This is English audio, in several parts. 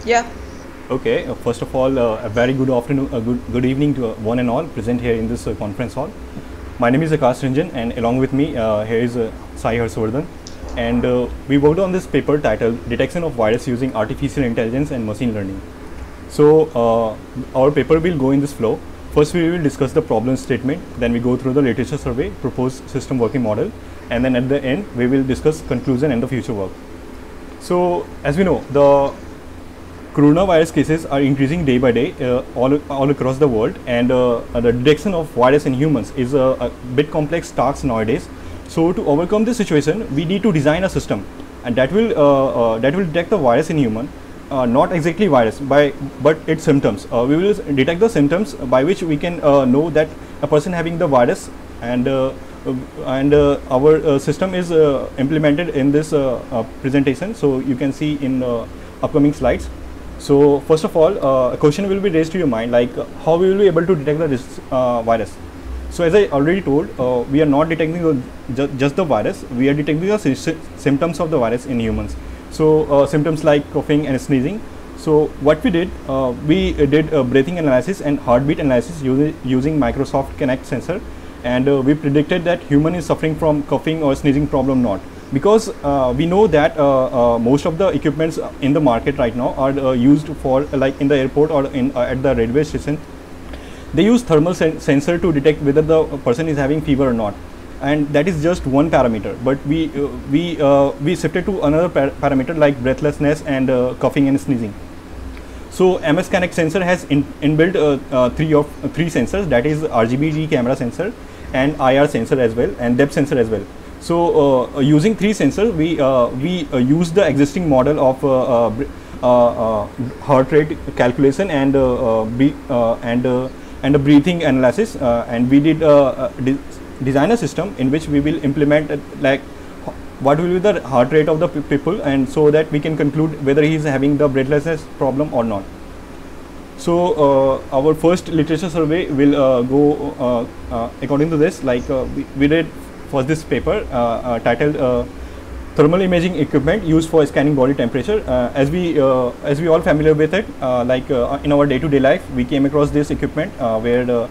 Yeah. Okay. First of all, a very good afternoon, good evening to one and all present here in this conference hall. My name is Akash Ranjan, and along with me here is Sai Harshavardhan, and we worked on this paper titled "Detection of Virus Using Artificial Intelligence and Machine Learning." So our paper will go in this flow. First, we will discuss the problem statement. Then we go through the literature survey, proposed system working model, and then at the end we will discuss conclusion and the future work. So as we know, the coronavirus cases are increasing day by day all across the world, and the detection of virus in humans is a bit complex task nowadays. So to overcome this situation, we need to design a system, and that will detect the virus in human, not exactly virus, but its symptoms. We will detect the symptoms by which we can know that a person having the virus, and our system is implemented in this presentation. So you can see in upcoming slides. So first of all, a question will be raised to your mind, like how we will be able to detect the virus. So as I already told, we are not detecting just the virus, we are detecting the symptoms of the virus in humans. So symptoms like coughing and sneezing. So what we did breathing analysis and heartbeat analysis using Microsoft Kinect sensor, and we predicted that human is suffering from coughing or sneezing problem not. Because we know that most of the equipments in the market right now are used for, like in the airport or at the railway station, they use thermal sensor to detect whether the person is having fever or not, and that is just one parameter. But we shifted to another parameter like breathlessness and coughing and sneezing. So MS Kinect sensor has inbuilt three sensors, that is RGB camera sensor and IR sensor as well, and depth sensor as well. So using three sensors, we use the existing model of heart rate calculation and a breathing analysis, and we did design a system in which we will implement like what will be the heart rate of the people, and so that we can conclude whether he is having the breathlessness problem or not. So our first literature survey will go according to this, like we did for this paper titled thermal imaging equipment used for scanning body temperature. As we all familiar with it, in our day-to-day life, we came across this equipment where the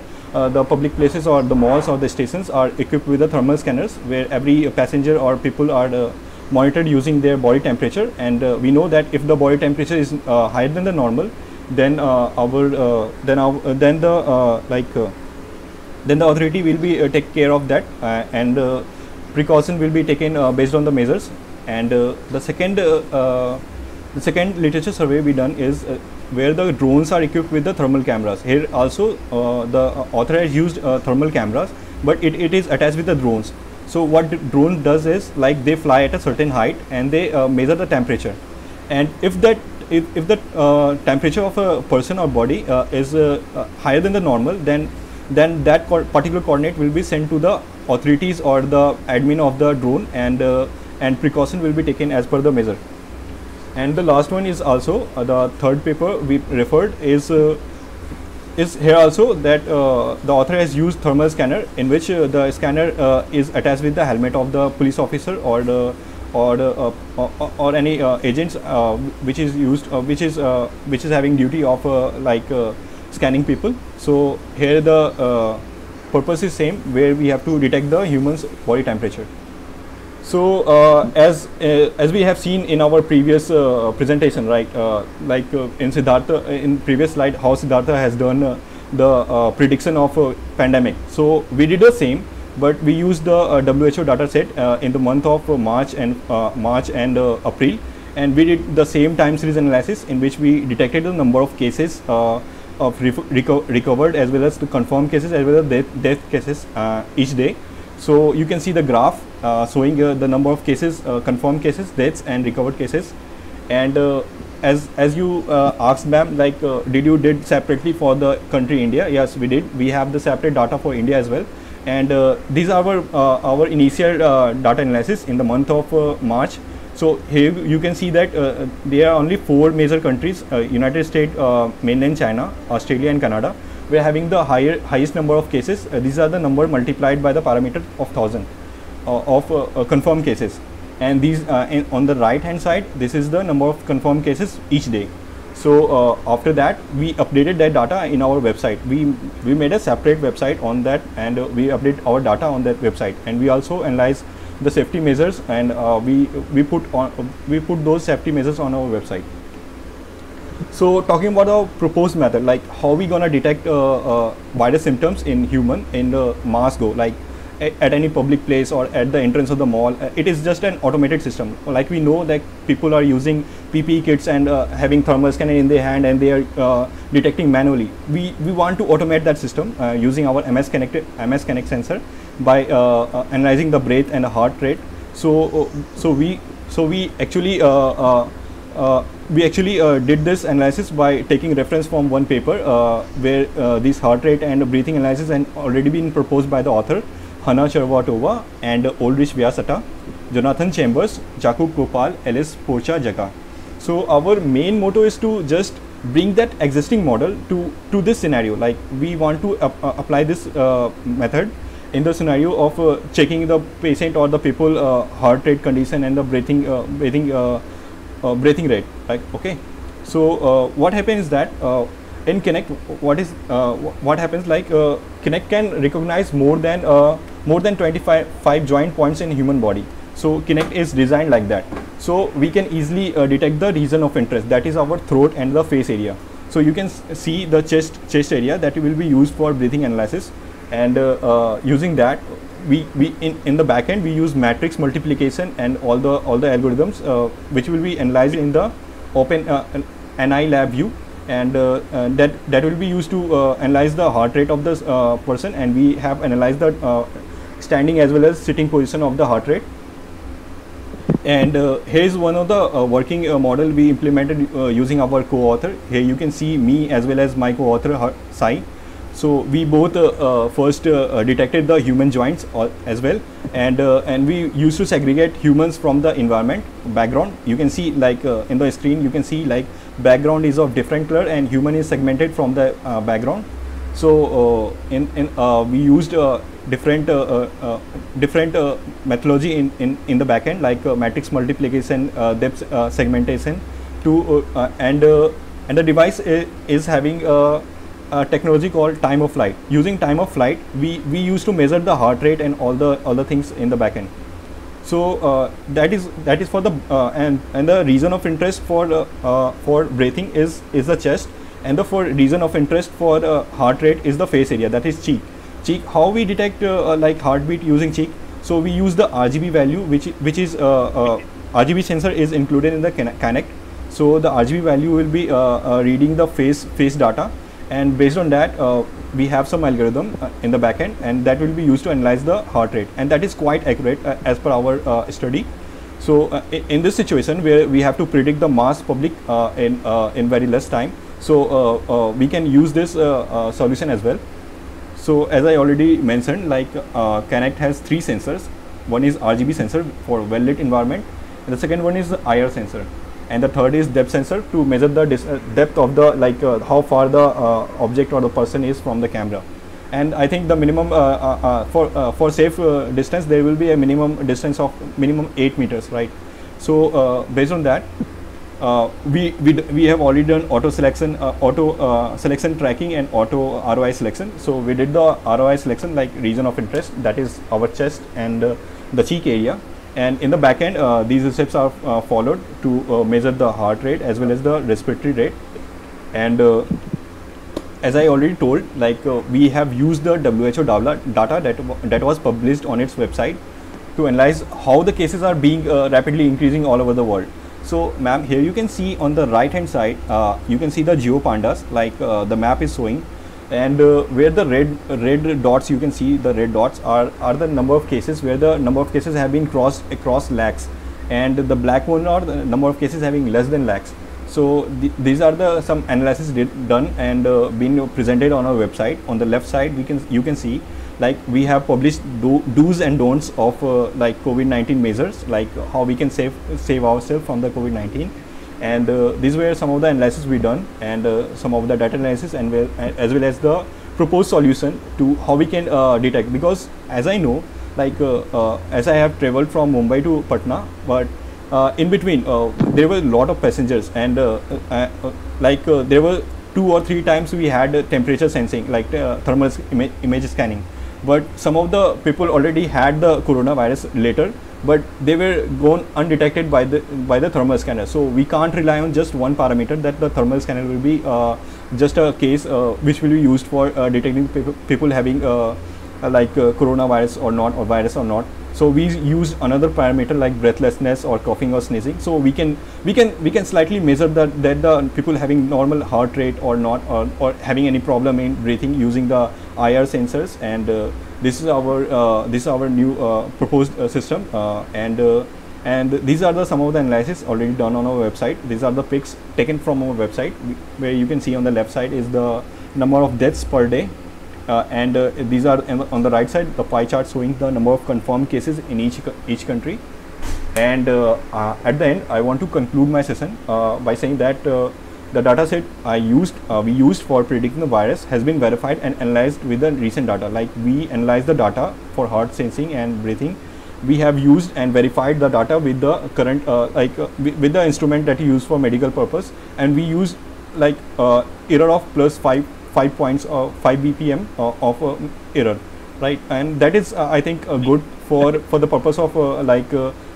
public places or the malls or the stations are equipped with the thermal scanners, where every passenger or people are monitored using their body temperature. And we know that if the body temperature is higher than the normal, then then the authority will be take care of that, and precaution will be taken based on the measures. And the second literature survey we done is where the drones are equipped with the thermal cameras. Here also the author has used thermal cameras, but it is attached with the drones. So what the drone does is, like, they fly at a certain height and they measure the temperature, and if the temperature of a person or body is higher than the normal, then that particular coordinate will be sent to the authorities or the admin of the drone, and precaution will be taken as per the measure. And the last one is also the third paper we referred is here also, that the author has used thermal scanner, in which the scanner is attached with the helmet of the police officer or any agents which is used which is having duty of scanning people. So here the purpose is same, where we have to detect the human's body temperature. So as we have seen in our previous presentation, right, in Siddhartha, in previous slide, how Siddhartha has done the prediction of pandemic. So we did the same, but we used the WHO data set in the month of March and April, and we did the same time series analysis, in which we detected the number of cases of recovered as well as the confirmed cases as well as death cases each day. So you can see the graph showing the number of cases, confirmed cases, deaths and recovered cases. And as you asked, ma'am, like did separately for the country India? Yes, we did. We have the separate data for India as well. And these are our initial data analysis in the month of March. So here you can see that there are only 4 major countries: United States, mainland China, Australia and Canada. We are having the highest number of cases. These are the number multiplied by the parameter of 1000 of confirmed cases. And these on the right hand side, this is the number of confirmed cases each day. So after that, we updated that data in our website. We made a separate website on that, and we update our data on that website, and we also analyze the safety measures, and we put those safety measures on our website. So talking about our proposed method, like how we gonna detect virus symptoms in human in the Mars Go, like at any public place or at the entrance of the mall. It is just an automated system. Like we know that people are using PPE kits and having thermal scanner in their hand, and they are detecting manually. We want to automate that system using our MS Connect sensor by analyzing the breath and the heart rate. So we actually did this analysis by taking reference from one paper where this heart rate and breathing analysis had already been proposed by the author Hana Chervatova and Ulrich Vyasata, Jonathan Chambers, Jakub Gopal, Alice Porcha-Jaka. So our main motto is to just bring that existing model to this scenario. Like we want to apply this method in the scenario of checking the patient or the people heart rate condition and the breathing rate. Like okay, so what happens is that in Kinect, what happens, like Kinect can recognize more than 25 joint points in human body. So Kinect is designed like that. So we can easily detect the region of interest, that is our throat and the face area. So you can see the chest area that will be used for breathing analysis, and using that we in the back end we use matrix multiplication and all the algorithms which will be analyzed in the open NI lab view, and that will be used to analyze the heart rate of this person, and we have analyzed the standing as well as sitting position of the heart rate. And here is one of the working model we implemented using our co-author. Here you can see me as well as my co-author Sai. So we both first detected the human joints as well, and we used to segregate humans from the environment background. You can see like in the screen you can see like background is of different color and human is segmented from the background. So we used different methodology in the backend, like matrix multiplication, depth segmentation, to and the device is having a technology called time of flight. Using time of flight, we used to measure the heart rate and all the things in the backend. So that is for the and the region of interest for breathing is the chest, and the for region of interest for heart rate is the face area, that is cheek. How we detect like heartbeat using cheek? So we use the RGB value, which is RGB sensor is included in the Kinect. So the RGB value will be reading the face data, and based on that we have some algorithm in the backend, and that will be used to analyze the heart rate, and that is quite accurate as per our study. So in this situation where we have to predict the mass public in very less time, so we can use this solution as well. So as I already mentioned, like Kinect has 3 sensors. One is RGB sensor for well-lit environment, and the second one is the IR sensor, and the third is depth sensor to measure the depth of the how far the object or the person is from the camera. And I think the minimum for safe distance, there will be a minimum distance of minimum 8 meters, right? So based on that, we have already done auto selection tracking and auto ROI selection. So we did the ROI selection like region of interest, that is our chest and the cheek area, and in the back end these steps are followed to measure the heart rate as well as the respiratory rate. And as I already told, like we have used the WHO data that was published on its website to analyze how the cases are being rapidly increasing all over the world. So ma'am, here you can see on the right hand side, you can see the GeoPandas, like the map is showing, and where the red dots, you can see the red dots are the number of cases, where the number of cases have been crossed across lakhs, and the black one are the number of cases having less than lakhs. So these are the some analysis done and been presented on our website. On the left side you can see like we have published do's and don'ts of like COVID-19 measures, like how we can save ourselves from the COVID-19, and these were some of the analysis we done, and some of the data analysis, and as well as the proposed solution to how we can detect. Because as I know, like as I have traveled from Mumbai to Patna, but in between there were a lot of passengers, and there were 2 or 3 times we had temperature sensing, like thermal image scanning. But some of the people already had the coronavirus later, but they were gone undetected by the thermal scanner. So we can't rely on just one parameter, that the thermal scanner will be just a case which will be used for detecting people having coronavirus or not, or virus or not. So we use another parameter like breathlessness or coughing or sneezing. So we can slightly measure that the people having normal heart rate or not, or having any problem in breathing using the IR sensors. And this is our new proposed system, and these are some of the analysis already done on our website. These are the pics taken from our website, where you can see on the left side is the number of deaths per day, and these are on the right side the pie chart showing the number of confirmed cases in each country. And at the end, I want to conclude my session by saying that the data set we used for predicting the virus has been verified and analyzed with the recent data. Like, we analyzed the data for heart sensing and breathing. We have used and verified the data with the current with the instrument that you use for medical purpose, and we use error of plus 5 points or 5 bpm of error, right? And that is I think good for the purpose of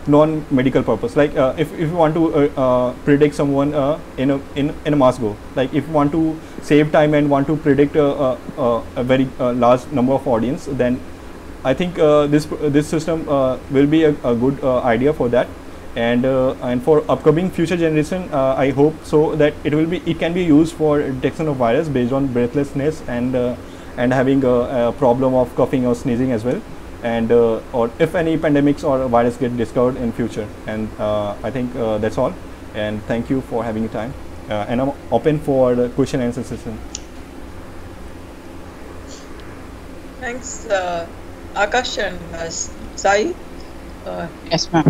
non-medical purpose. Like if you want to predict someone in a mass go, like if you want to save time and want to predict a very large number of audience, then I think this system will be a good idea for that. And for upcoming future generation, I hope so that it can be used for detection of virus based on breathlessness and having a problem of coughing or sneezing as well, and or if any pandemics or virus get discovered in future. And I think that's all, and thank you for having time, and I'm open for the question and answer session. Thanks, Akash and Sai. Yes, ma'am.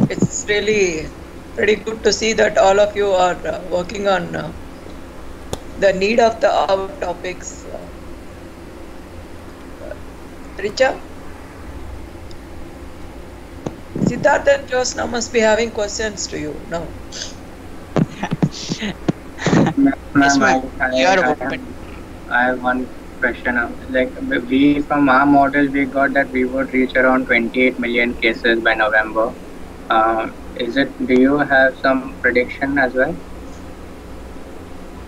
It's really pretty good to see that all of you are working on the need of the hour topics. Richa? Siddharth and Josna must be having questions to you now. I have one question. Like, we from our model, we got that we would reach around 28 million cases by November. Do you have some prediction as well?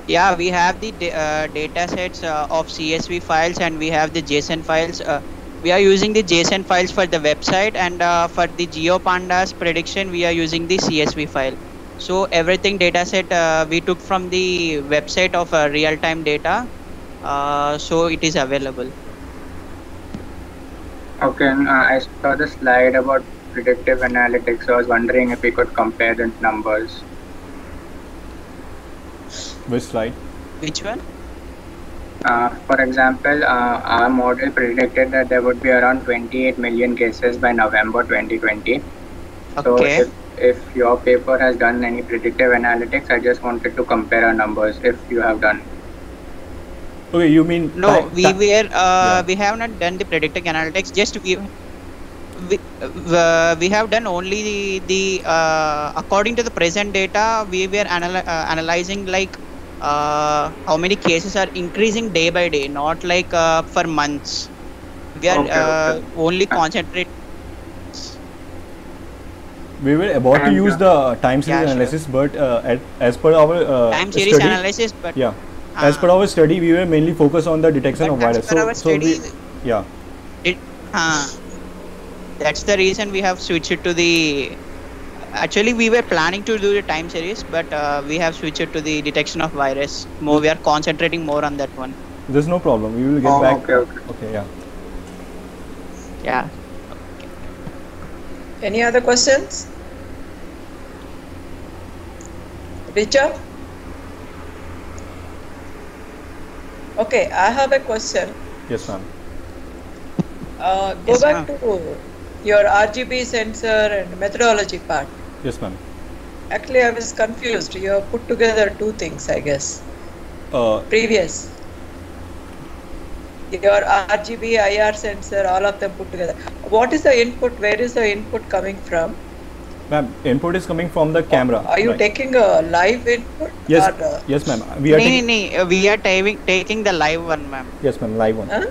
Yeah, we have the data sets of CSV files, and we have the JSON files. We are using the JSON files for the website, and for the GeoPandas prediction, we are using the CSV file. So everything data set we took from the website of real-time data, so it is available. Okay, I saw the slide about predictive analytics. So I was wondering if we could compare the numbers. Which slide? Which one? For example, our model predicted that there would be around 28 million cases by November 2020. Okay. So if your paper has done any predictive analytics, I just wanted to compare our numbers if you have done. Okay, you mean no? We have not done the predictive analytics. Just we have done only the according to the present data. We were analyzing like how many cases are increasing day by day, not like for months. We are only concentrate. We were about to use the time series analysis, but as per our time series study, analysis, but as per our study, we were mainly focused on the detection of virus. That's the reason we have switched it to the. Actually, we were planning to do the time series, but we have switched it to the detection of virus. More, we are concentrating more on that one. There's no problem. We will get back. Okay, yeah. Yeah. Any other questions? Richard? Okay, I have a question. Yes, ma'am. Go back to your RGB sensor and methodology part. Yes, ma'am. Actually, I was confused. You have put together two things, I guess. Previous. Your RGB, IR sensor, all of them put together. What is the input? Where is the input coming from? Ma'am, input is coming from the camera. Are you right? taking a live input? Yes, Or, yes, ma'am. We are taking. We are taking the live one, ma'am. Yes, ma'am. Live one. huh?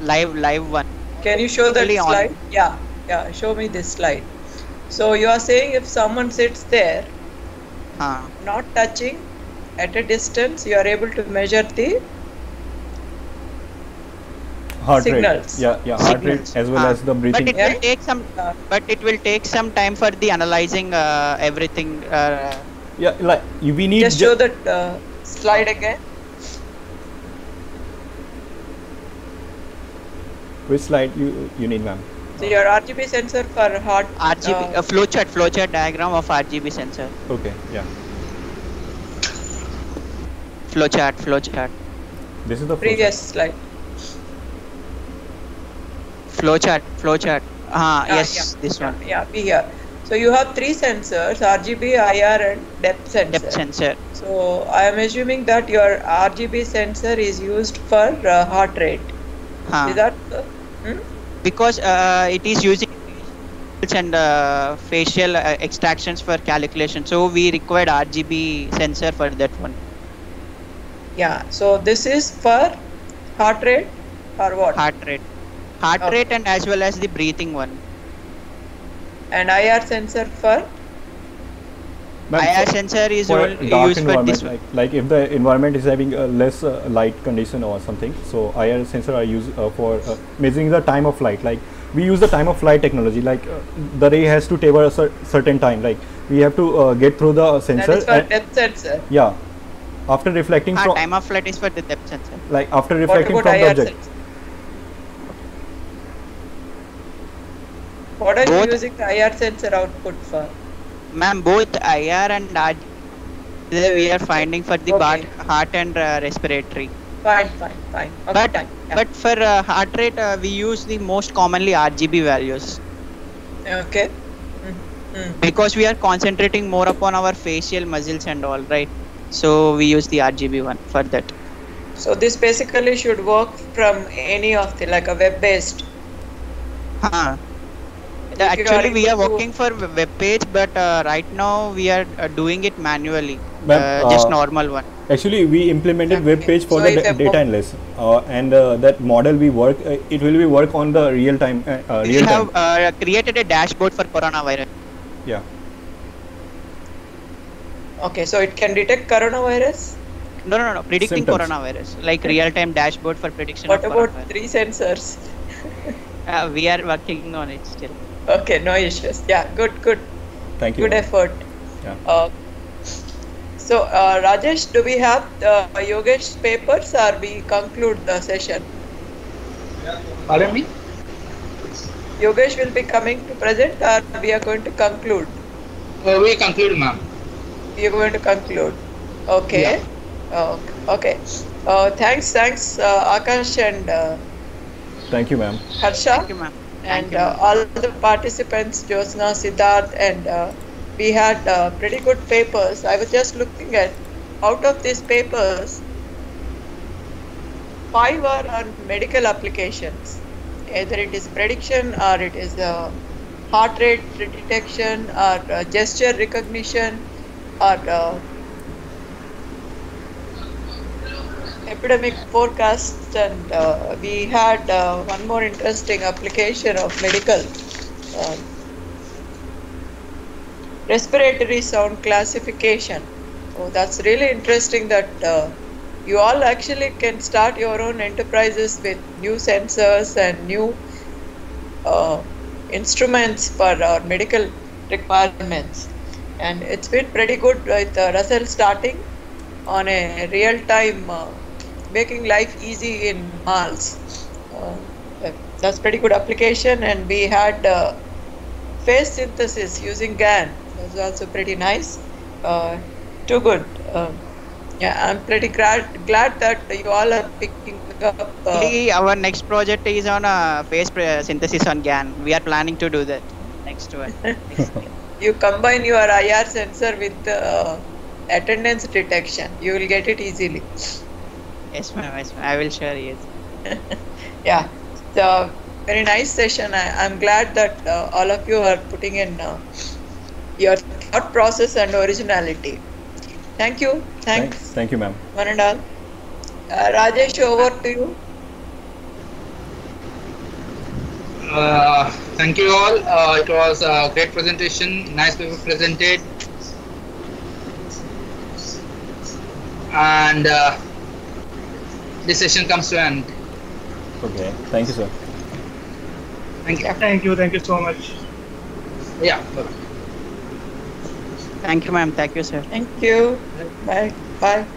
Live one. Can you show that Only on. slide? Yeah. Show me this slide. So you are saying if someone sits there, not touching, at a distance, you are able to measure the Heart signals. rate. Yeah, heart rate Signals. as well as the breathing. But it will take some time for the analyzing everything. Yeah, like we need. Just show that slide again. Which slide you need, ma'am? So your RGB sensor for heart. RGB flowchart diagram of RGB sensor. Okay, yeah. Flowchart. This is the previous slide. Flowchart. Yes, yeah, this one. Yeah, be here. So you have three sensors: RGB, IR, and depth sensor. Depth sensor. So I am assuming that your RGB sensor is used for heart rate. Is that? Because it is using and facial extractions for calculation, so we required RGB sensor for that one. Yeah. So this is for heart rate or what? Heart rate and as well as the breathing one. And IR sensor for? IR sensor is for dark used for this environment, like if the environment is having a less light condition or something, so IR sensor are used for measuring the time of light. Like we use the time of flight technology, like the ray has to taper a certain time, like we have to get through the sensor. That is for depth sensor. Yeah, after reflecting from time of flight is for the depth sensor. Like after reflecting what about from the IR object. sensor? What are you using the IR sensor output for? Ma'am, both IR and RGB we are finding for the heart and respiratory. Fine. Okay, But fine. Yeah. but for heart rate we use the most commonly RGB values. Okay. Because we are concentrating more upon our facial muscles and all, right? So we use the RGB one for that. So this basically should work from any of the, like a web-based. Actually, we are working for web page, but right now we are doing it manually. Just normal one. Actually, we implemented web page for So the if a data analyst, and that model we work, it will be work on the real time. We have created a dashboard for coronavirus. Yeah. Okay, so it can detect coronavirus. No. Predicting Symptoms. coronavirus, like real time dashboard for prediction. What of about coronavirus. 3 sensors? We are working on it still. Okay, no issues. Yeah, good. Thank you. Good effort. Yeah. So Rajesh, do we have Yogesh's papers or we conclude the session? Pardon me? Yogesh will be coming to present or we are going to conclude? We conclude, ma'am. We are going to conclude. Okay. Yeah. Okay. Thanks, Akash and Thank you, ma'am. Harsha. Thank you, ma'am. And all the participants, Jyotsna, Siddharth, and we had pretty good papers. I was just looking at, out of these papers, 5 are on medical applications. Either it is prediction or it is heart rate detection or gesture recognition or epidemic forecasts, and we had one more interesting application of medical respiratory sound classification. Oh, that's really interesting that you all actually can start your own enterprises with new sensors and new instruments for our medical requirements. And it's been pretty good with Russell starting on a real-time making life easy in malls. That's pretty good application, and we had phase synthesis using GAN. That's also pretty nice. Too good. Yeah, I'm pretty glad that you all are picking up. Our next project is on phase synthesis on GAN. We are planning to do that next one. You combine your IR sensor with attendance detection. You will get it easily. Yes, ma'am. I will share it. Yeah, so very nice session. I'm glad that all of you are putting in your thought process and originality. Thank you. Thanks, Thank you, ma'am. one and all. Rajesh, over to you. Thank you all. It was a great presentation. Nice paper presented. And this session comes to an end. Okay. Thank you, sir. Thank you. Thank you so much. Yeah. Bye-bye. Thank you, ma'am. Thank you, sir. Thank you. Bye. Bye.